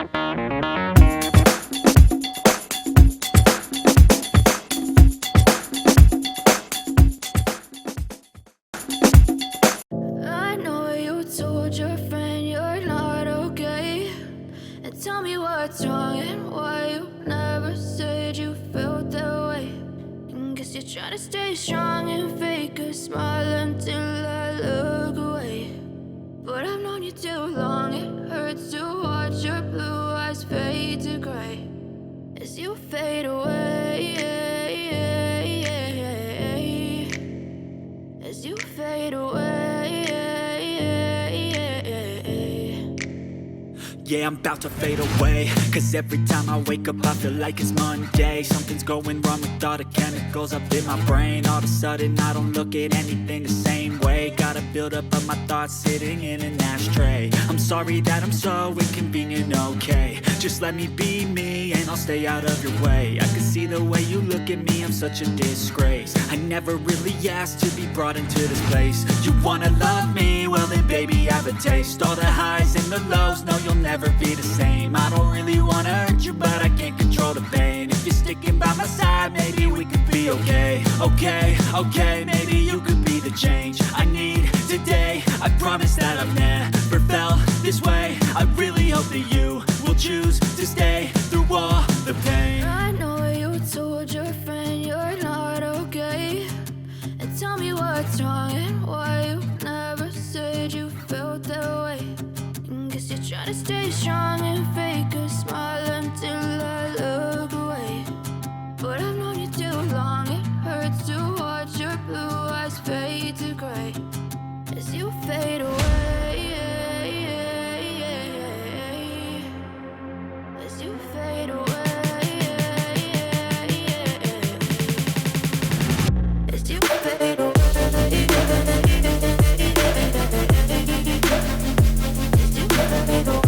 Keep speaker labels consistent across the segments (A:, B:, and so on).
A: I know you told your friend you're not okay, and tell me what's wrong and why you never said you felt that way. And guess you're trying to stay strong and fake a smile until I look away. But I've known you too long, it hurts to watch your blue eyes fade to gray as you fade away, as you fade away.
B: Yeah, I'm about to fade away, cause every time I wake up I feel like it's Monday. Something's going wrong with all the chemicals up in my brain. All of a sudden I don't look at anything the same way. Got a buildup of my thoughts sitting in an ashtray. I'm sorry that I'm so inconvenient, okay. Just let me be me and I'll stay out of your way. I can see the way you look at me, I'm such a disgrace. I never really asked to be brought into this place. You wanna love me? Well then baby have a taste. All the highs and the lows, no you'll never be the same. I don't really wanna hurt you, but I can't control the pain. If you're sticking by my side, maybe we could be okay. Okay, maybe you could be the change I need today. I promise that I've never felt this way. I really hope that you will choose to stay through all the pain.
A: I know you told your friend you're not okay, and tell me what's wrong and why you never said you felt that way. And guess you're trying to stay strong and fake a smile until I look away. But I've known you too long, it hurts to watch your blue eyes fade to gray as you fade away, as you fade away, as you fade away, as you fade away.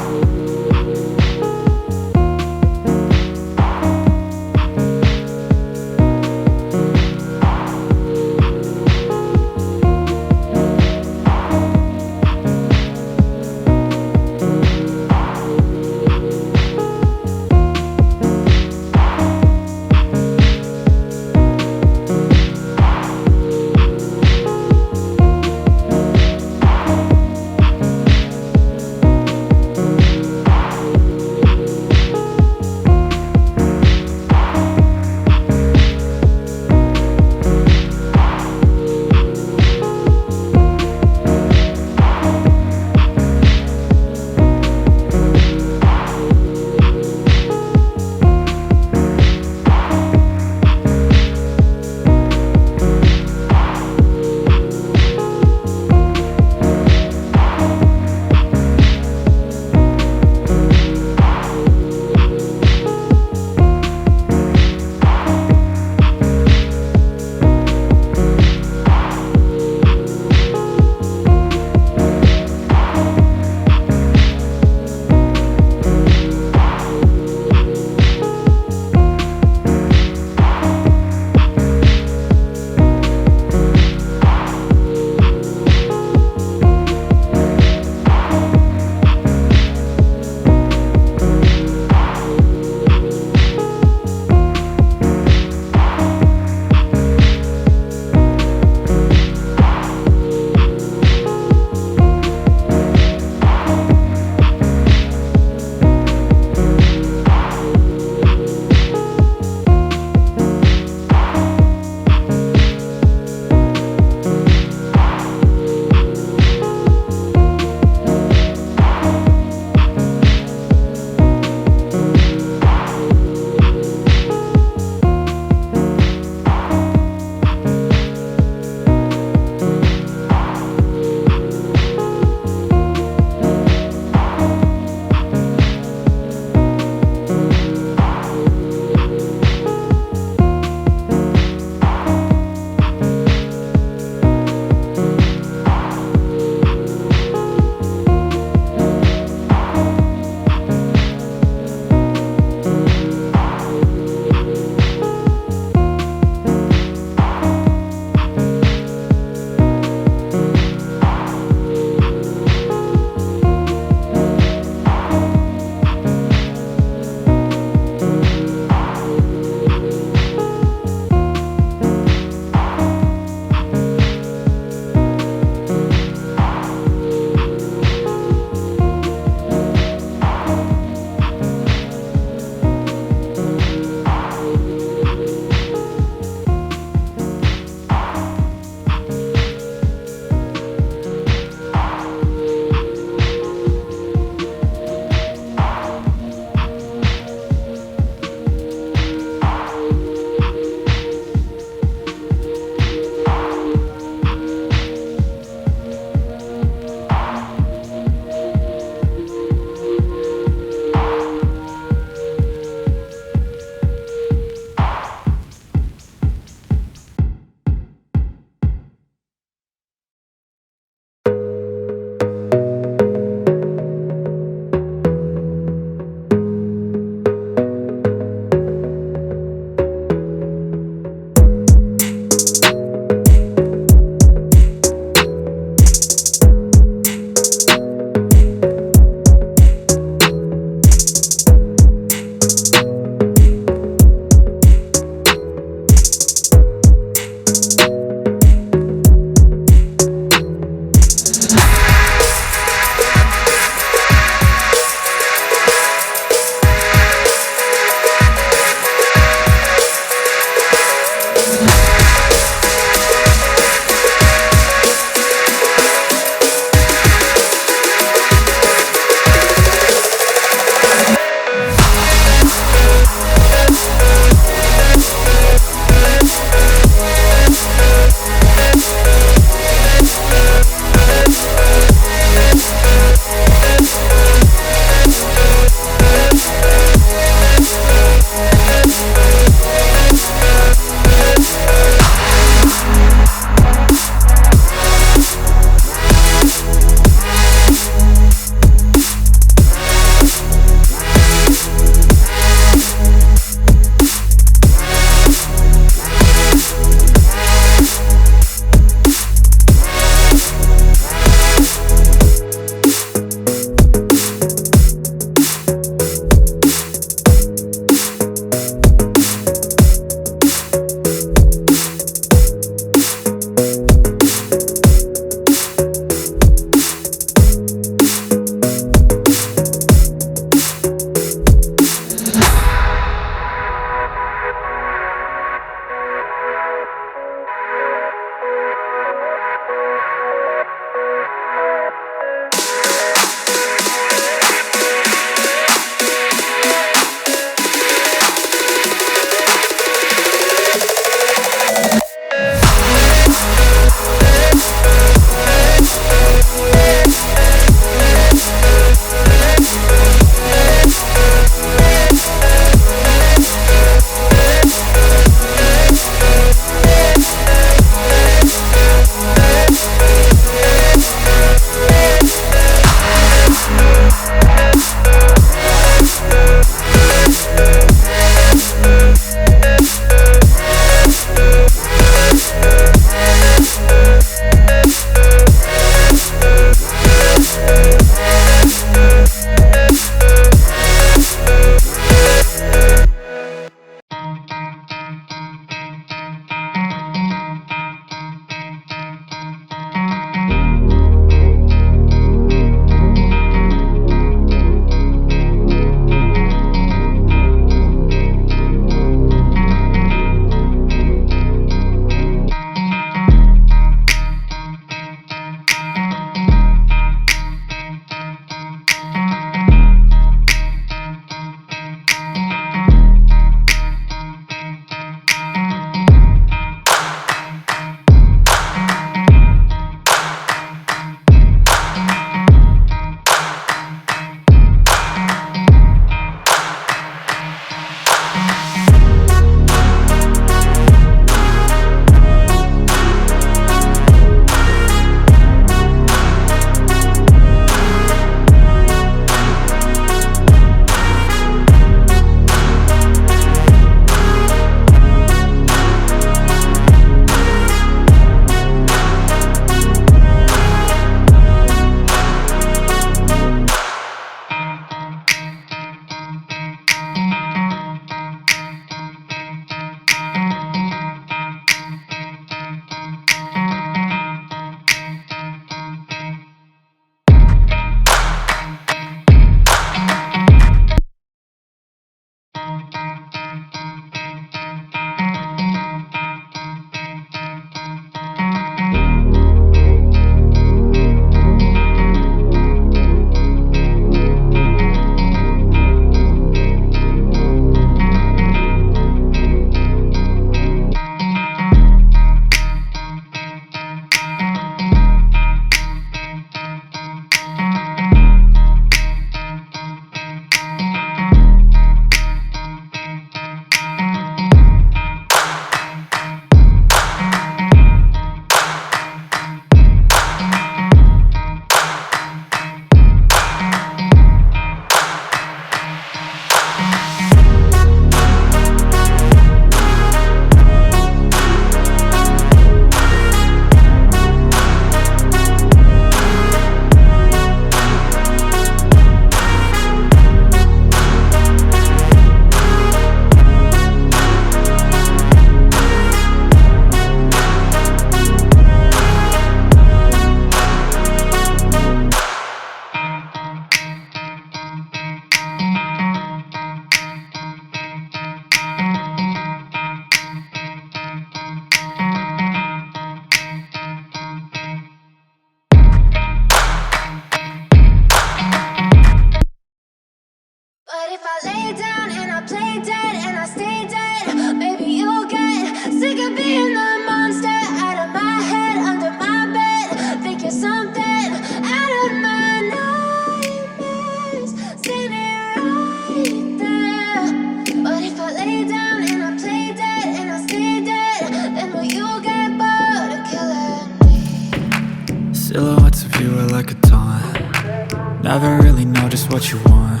B: Never really know just what you want.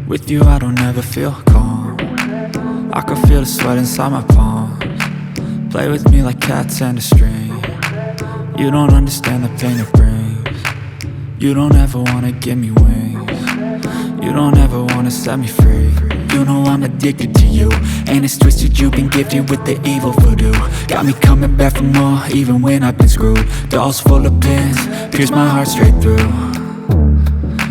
B: With you I don't ever feel calm. I can feel the sweat inside my palms. Play with me like cats and a string. You don't understand the pain it brings. You don't ever wanna give me wings. You don't ever wanna set me free. You know I'm addicted to you, and it's twisted, you've been gifted with the evil voodoo. Got me coming back for more, even when I've been screwed. Dolls full of pins, pierce my heart straight through.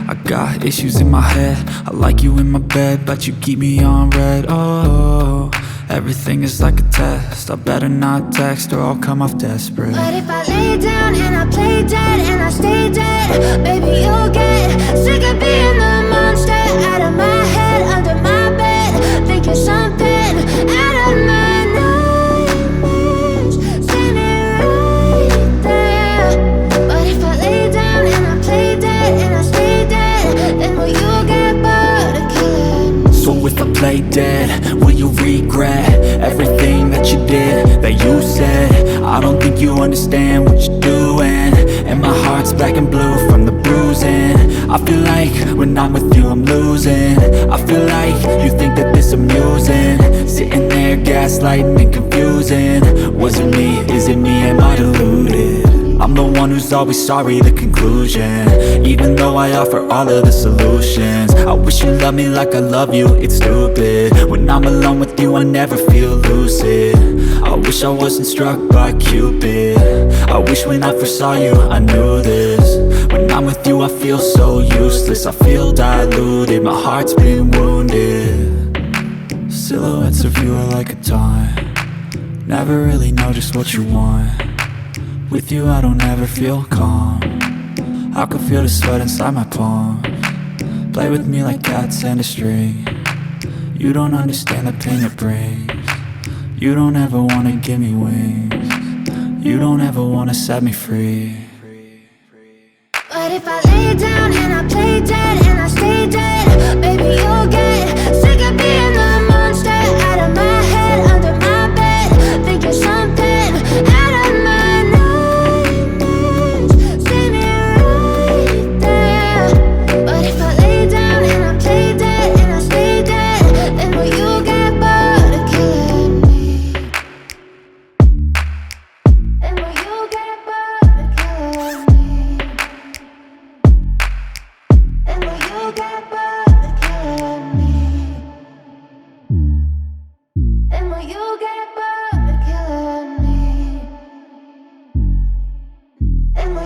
B: I got issues in my head, I like you in my bed, but you keep me on red. Oh, everything is like a test, I better not text or I'll come off desperate.
A: But if I lay down and I play dead and I stay dead, baby, you'll get sick of being the monster out of my head, under my bed. Think you're something out of my nightmares, standing right there. But if I lay down and I play dead and I stay dead, then will you get bored of killing?
B: So if I play dead, will you regret everything that you did, that you said? I don't think you understand what you're doing, and my heart's black and blue from the bruising. I feel like when I'm with you I'm losing. I feel like you think that this amusing, sitting there gaslighting and confusing. Was it me? Is it me? Am I deluded? I'm the one who's always sorry, the conclusion. Even though I offer all of the solutions, I wish you loved me like I love you, it's stupid. When I'm alone with you I never feel lucid. I wish I wasn't struck by Cupid. I wish when I first saw you I knew this. When I'm with you I feel so useless, I feel diluted, my heart's been wounded. Silhouettes of you are like a taunt. Never really know just what you want. With you I don't ever feel calm. I can feel the sweat inside my palms. Play with me like cats and a string. You don't understand the pain it brings. You don't ever wanna give me wings. You don't ever wanna set me free.
A: But if I lay down and I play dead and I stay dead, baby, you'll get sick of being the monster out of my head, under my bed. Think you're something out of my nightmares, standing right there. But if I lay down and I play dead and I stay dead, then will you get bored of killing me? Then will you get bored of killing me? And will you get back?